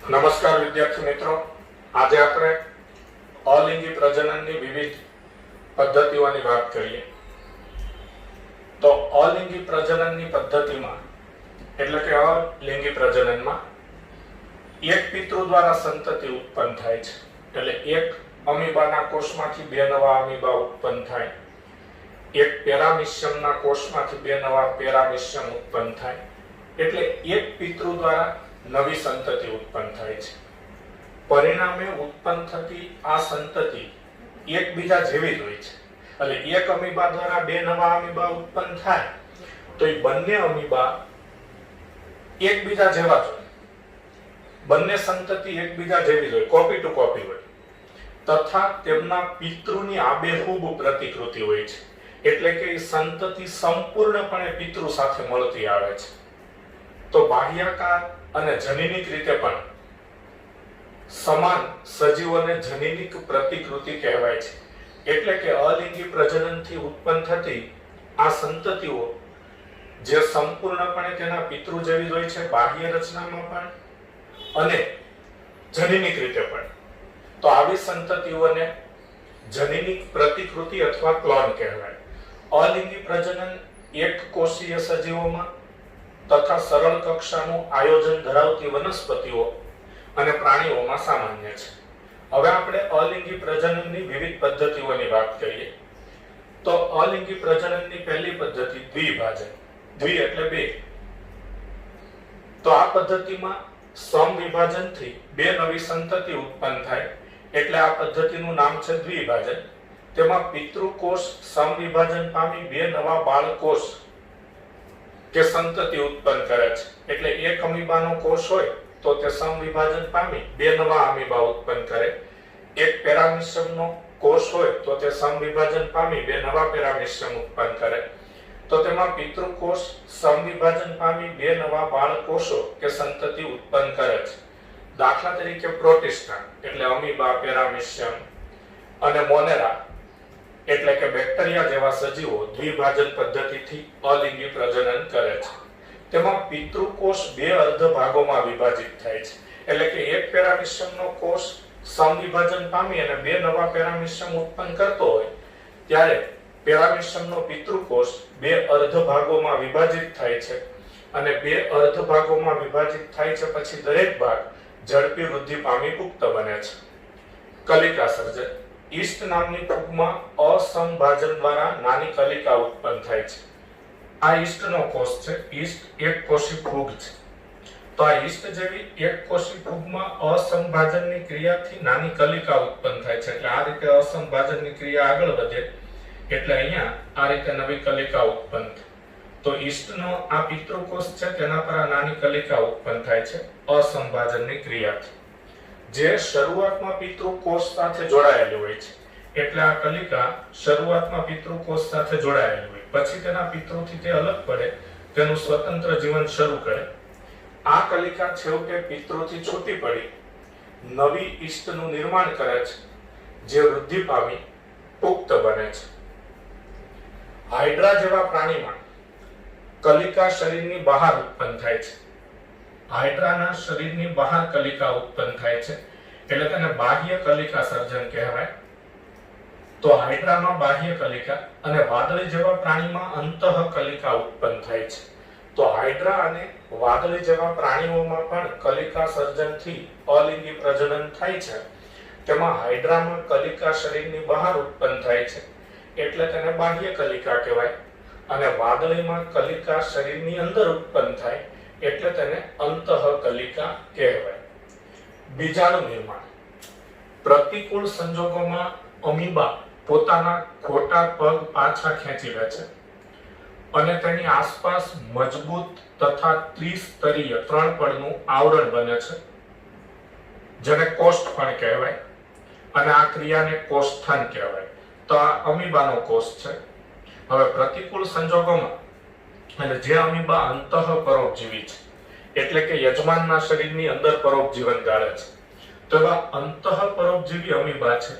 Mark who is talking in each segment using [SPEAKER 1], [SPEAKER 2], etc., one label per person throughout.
[SPEAKER 1] નમસ્કાર વિદ્યાર્થી મિત્રો, આજે આપણે અલિંગી પ્રજનનની વિવિધ પદ્ધતિઓની વાત કરીએ. તો અલિંગી પ્રજનનની પદ્ધતિમાં એટલે કે અલિંગી પ્રજનનમાં એક પિતૃ દ્વારા સંતતિ ઉત્પન્ન થાય છે. એટલે એક અમીબાના કોષમાંથી બે નવા અમીબા ઉત્પન્ન થાય, એક પેરામિશિયમના કોષમાંથી બે નવા પેરામિશિયમ ઉત્પન્ન થાય. એટલે એક પિતૃ દ્વારા નવી સંતતિ ઉત્પન્ન થાય છે. પરિણામે ઉત્પન્ન થતી આ સંતતિ એકબીજા જેવી જ હોય છે. એટલે એક અમીબા દ્વારા બે નવા અમીબા ઉત્પન્ન થાય તો એ બંને અમીબા એકબીજા જેવા જ હોય, બંને સંતતિ એકબીજા જેવી જ હોય, કોપી ટુ કોપી હોય, તથા તેમના પિતૃની આબેહૂબ પ્રતિકૃતિ હોય છે. એટલે કે એ સંતતિ સંપૂર્ણપણે પિતૃ સાથે મળતી આવે છે. તો બાહ્યાકાર અને જનીનિક રીતે પણ સમાન સજીવોને જનીનિક પ્રતિકૃતિ કહેવાય છે. એટલે કે અલિંગી પ્રજનનથી ઉત્પન્ન થતી આ સંતતિઓ જે સંપૂર્ણપણે તેના પિતૃ જેવી હોય છે, બાહ્ય રચનામાં પણ અને જનીનિક રીતે પણ. તો આવી સંતતિઓને જનીનિક પ્રતિકૃતિ અથવા ક્લોન કહેવાય. અલિંગી પ્રજનન એક કોષીય સજીવોમાં તથા સરળ કક્ષાનું આયોજન ધરાવતી વનસ્પતિઓ અને પ્રાણીઓમાં સામાન્ય છે. હવે આપણે અલિંગી પ્રજનનની વિવિધ પદ્ધતિઓની વાત કરીએ. તો અલિંગી પ્રજનનની પહેલી પદ્ધતિ દ્વિભાજન. દ્વિ એટલે બે. તો આ પદ્ધતિમાં સમવિભાજનથી બે નવી સંતતિ ઉત્પન્ન થાય એટલે આ પદ્ધતિનું નામ છે દ્વિભાજન. તેમાં પિતૃકોષ સમવિભાજન પામી બે નવા બાળકોષ કે સંતતિ ઉત્પન્ન કરે છે. એટલે એક અમીબાનો કોષ હોય તો તે સમવિભાજન પામી બે નવા અમીબા ઉત્પન્ન કરે. એક પેરામિશિયમનો કોષ હોય તો તે સમવિભાજન પામી બે નવા પેરામિશિયમ ઉત્પન્ન કરે. તો તેમાં પિતૃકોષ સમવિભાજન પામી બે નવા બાળકોષો કે સંતતિ ઉત્પન્ન કરે છે. દાખલા તરીકે પ્રોટિસ્ટા એટલે અમીબા, પેરામિશિયમ અને મોનેરા એટલે કે બેક્ટેરિયા જેવા સજીવો દ્વિભાજન પદ્ધતિથી અલિંગી પ્રજનન કરે છે. તેમાં પિતૃકોષ બે અર્ધ ભાગોમાં વિભાજિત થાય છે. એટલે કે એક પેરામિશિયમનો કોષ સમવિભાજન પામી અને બે નવા પેરામિશિયમ ઉત્પન્ન કરતો હોય ત્યારે પેરામિશિયમનો પિતૃકોષ બે અર્ધ ભાગોમાં વિભાજિત થાય છે. અને બે અર્ધ ભાગોમાં વિભાજિત થાય છે પછી દરેક ભાગ ઝડપી વૃદ્ધિ પામી પુખ્ત બને છે. કલિકા સર્જન. ઈસ્ટ નામની ફૂગમાં અસમભાજન દ્વારા નાની કલિકા ઉત્પન્ન થાય છે. આ ઈસ્ટનો કોષ છે. ઈસ્ટ એક કોષી ફૂગ છે. તો આ ઈસ્ટ જેવી એક કોષી ફૂગમાં અસમભાજનની ક્રિયાથી નાની કલિકા ઉત્પન્ન થાય છે. એટલે આ રીતે અસમભાજનની ક્રિયા આગળ વધે એટલે અહીંયા આ રીતે નવી કલિકા ઉત્પન્ન થાય. તો ઈસ્ટનો આ પિતૃકોષ છે તેના પર આ નાની કલિકા ઉત્પન્ન થાય છે અસમભાજનની ક્રિયાથી, જે શરૂઆતમાં પિતૃકોષ સાથે જોડાયેલી હોય છે. એટલે આ કલિકા શરૂઆતમાં પિતૃકોષ સાથે જોડાયેલી હોય, પછી તેના પિતૃથી તે અલગ પડે, તેનું સ્વતંત્ર જીવન શરૂ કરે. આ કલિકા છેવટે પિતૃથી છૂટી પડી નવી ઈસ્ટનું નિર્માણ કરે છે, જે વૃદ્ધિ પામી પુખ્ત બને છે. હાઇડ્રા જેવા પ્રાણીમાં કલિકા શરીરની બહાર ઉત્પન્ન થાય છે. હાઇડ્રાના શરીરની બહાર કલિકા ઉત્પન્ન થાય છે એટલે તેને બાહ્ય કલિકા સર્જન કહેવાય. તો હાઇડ્રામાં બાહ્ય કલિકા અને વાદળી જેવા પ્રાણીમાં અંતઃ કલિકા ઉત્પન્ન થાય છે. તો હાઇડ્રા અને વાદળી જેવા પ્રાણીઓમાં પણ કલિકા સર્જનથી અલિંગી પ્રજનન થાય છે. તેમાં હાઇડ્રામાં કલિકા શરીરની બહાર ઉત્પન્ન થાય છે એટલે તેને બાહ્ય કલિકા કહેવાય. અને વાદળીમાં કલિકા શરીરની અંદર ઉત્પન્ન થાય એટલે તેને અંતઃ કલિકા કહેવાય. બીજાણુ નિર્માણ. પ્રતિકૂળ સંજોગોમાં અમીબા પોતાના ખોટા પગ પાછા ખેંચી લે છે અને તેની આસપાસ મજબૂત તથા ત્રિસ્તરીય ત્રણ પડનું આવરણ બને છે, જેને કોષ્ઠ પણ કહેવાય. અને આ ક્રિયાને કોષ્ઠાન કહેવાય. તો આ અમીબાનો કોષ છે. હવે પ્રતિકૂળ સંજોગોમાં અને જે અમીબા અંતઃ પરોપજીવી છે એટલે કે યજમાનના શરીરની અંદર પરોપજીવન ગાળે છે, તો એવા અંતઃ પરોપજીવી અમીબા છે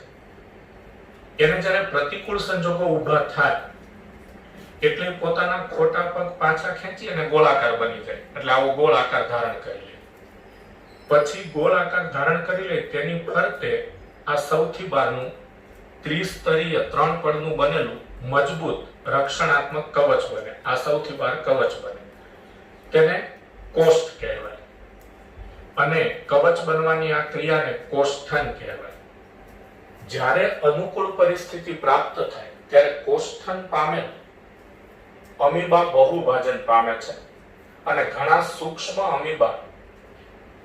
[SPEAKER 1] એને જ્યારે પ્રતિકૂળ સંજોગો ઊભા થાય એટલે પોતાના ખોટા પગ પાછા ખેંચી અને ગોળાકાર બની જાય. એટલે આવો ગોળાકાર ધારણ કરી લે. પછી ગોળ આકાર ધારણ કરી લે તેની ફરતે આ સૌથી બહારનું ત્રિસ્તરીય 3 પડનું બનેલું મજબૂત રક્ષણાત્મક કવચ બને. આ સૌથી બહાર કવચ બને, તેને કોષ્ઠ કહેવાય. અને કવચ બનવાની આ ક્રિયાને કોષ્ઠન કહેવાય. જ્યારે અનુકૂળ પરિસ્થિતિ પ્રાપ્ત થાય ત્યારે કોષ્ઠન પામેલ અમીબા બહુભાજન પામે છે અને ઘણા સૂક્ષ્મ અમીબા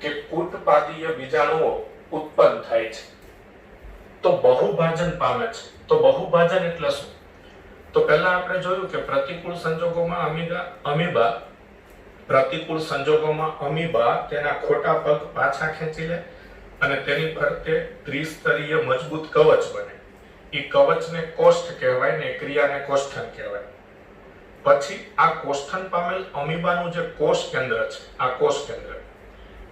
[SPEAKER 1] કે કૂટપાદીય બીજાણુઓ ઉત્પન્ન થાય છે. તો બહુભાજન પામે છે. તો બહુભાજન એટલે શું? તો પહેલા આપણે જોયું કે પ્રતિકૂળ સંજોગોમાં અમીબા તેના ખોટા પગ પાછા ખેંચી લે અને તેની ફરતે ત્રિસ્તરીય મજબૂત કવચ બને. એ કવચને કોષ્ઠ કહેવાય ને ક્રિયાને કોષ્ઠન કહેવાય. પછી આ કોષ્ઠન પામેલ અમીબાનું જે કોષ કેન્દ્ર છે, આ કોષ કેન્દ્ર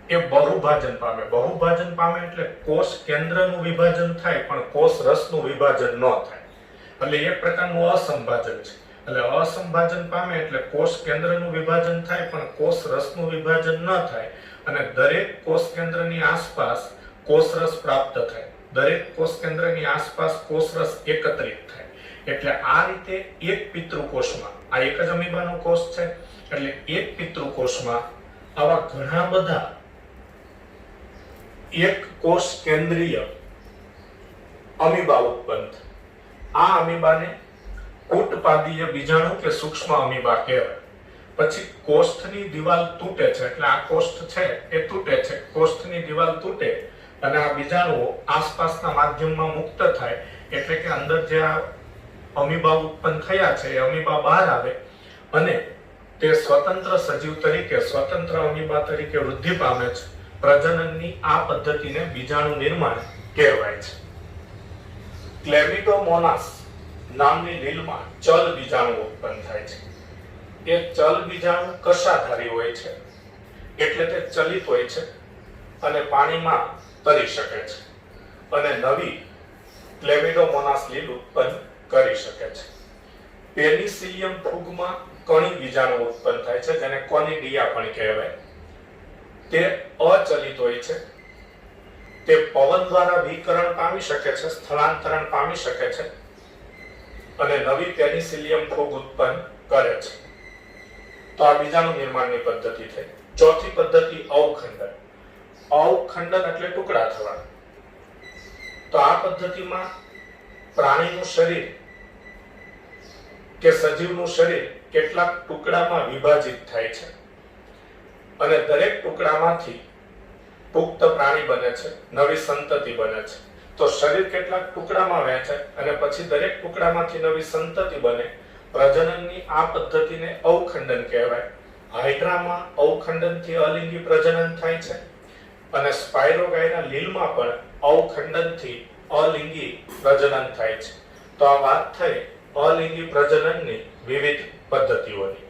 [SPEAKER 1] એ બહુભાજન પામે. બહુભાજન પામે એટલે કોષ કેન્દ્રનું વિભાજન થાય પણ કોષ રસનું વિભાજન ન થાય. એટલે એક પ્રકારનું અસંભાજન છે. એટલે અસંભાજન પામે એટલે કોષ કેન્દ્રનું વિભાજન થાય પણ કોષ રસનું વિભાજન ન થાય અને દરેક કોષ કેન્દ્રની આસપાસ કોષ રસ પ્રાપ્ત થાય. દરેક કોષ કેન્દ્રની આસપાસ કોષ રસ એકત્રિત થાય. એટલે આ રીતે એક પિતૃકોષમાં, આ એક જ અમીબાનો કોષ છે, એટલે એક પિતૃકોષમાં આવા ઘણા બધા એક કોષ કેન્દ્રીય અમીબા ઉત્પન્ન થાય. આ અમીબાને કૂટપાદીય બીજાણુ કે સૂક્ષ્મ અમીબા કહેવાય. પછી કોષ્ઠની દિવાલ તૂટે છે, એટલે આ કોષ્ઠ છે એ તૂટે છે. કોષ્ઠની દિવાલ તૂટે અને આ બીજાણુઓ આસપાસના માધ્યમમાં મુક્ત થાય એટલે કે અંદર જે આ અમીબા ઉત્પન્ન થયા છે એ અમીબા બહાર આવે અને તે સ્વતંત્ર સજીવ તરીકે, સ્વતંત્ર અમીબા તરીકે વૃદ્ધિ પામે છે. પ્રજનનની આ પદ્ધતિને બીજાણુ નિર્માણ કહેવાય છે. ક્લેમિડોમોનાસ નામની લીલમાં ચલ બીજાણુ ઉત્પન્ન થાય છે. એ ચલ બીજાણુ કશાધારી હોય છે એટલે તે ચલિત હોય છે અને પાણીમાં તરી શકે છે અને નવી ક્લેમિડોમોનાસ લીલ ઉત્પન્ન કરી શકે છે. પેનિસિલિયમ ફૂગમાં કણી બીજાણુ ઉત્પન્ન થાય છે જેને કોનિડિયા પણ કહેવાય. તે અચલિત હોય છે. તે પવન દ્વારા વિકરણ પામી શકે છે, સ્થળાંતરણ પામી શકે છે અને નવી પેનિસિલિયમ ફૂગ ઉત્પન્ન કરે છે. તો આ બીજાણુ નિર્માણની પદ્ધતિ થઈ. ચોથી પદ્ધતિ અવખંડન. અવખંડન એટલે ટુકડા થવા. તો આ પદ્ધતિમાં પ્રાણીનું શરીર કે સજીવનું શરીર કેટલાક ટુકડામાં વિભાજિત થાય છે અને દરેક ટુકડામાંથી પુખ્ત પ્રાણી બને છે, નવી સંતતિ બને છે. તો શરીર કેટલાક ટુકડામાં વહેંચાય અને પછી દરેક ટુકડામાંથી નવી સંતતિ બને. પ્રજનનની આ પદ્ધતિને અવખંડન કહેવાય. હાઇડ્રામાં અવખંડનથી અલિંગી પ્રજનન થાય છે અને સ્પાઇરોગાયના લીલમાં પણ અવખંડનથી અલિંગી પ્રજનન થાય છે. તો આ વાત થઈ અલિંગી પ્રજનનની વિવિધ પદ્ધતિઓની.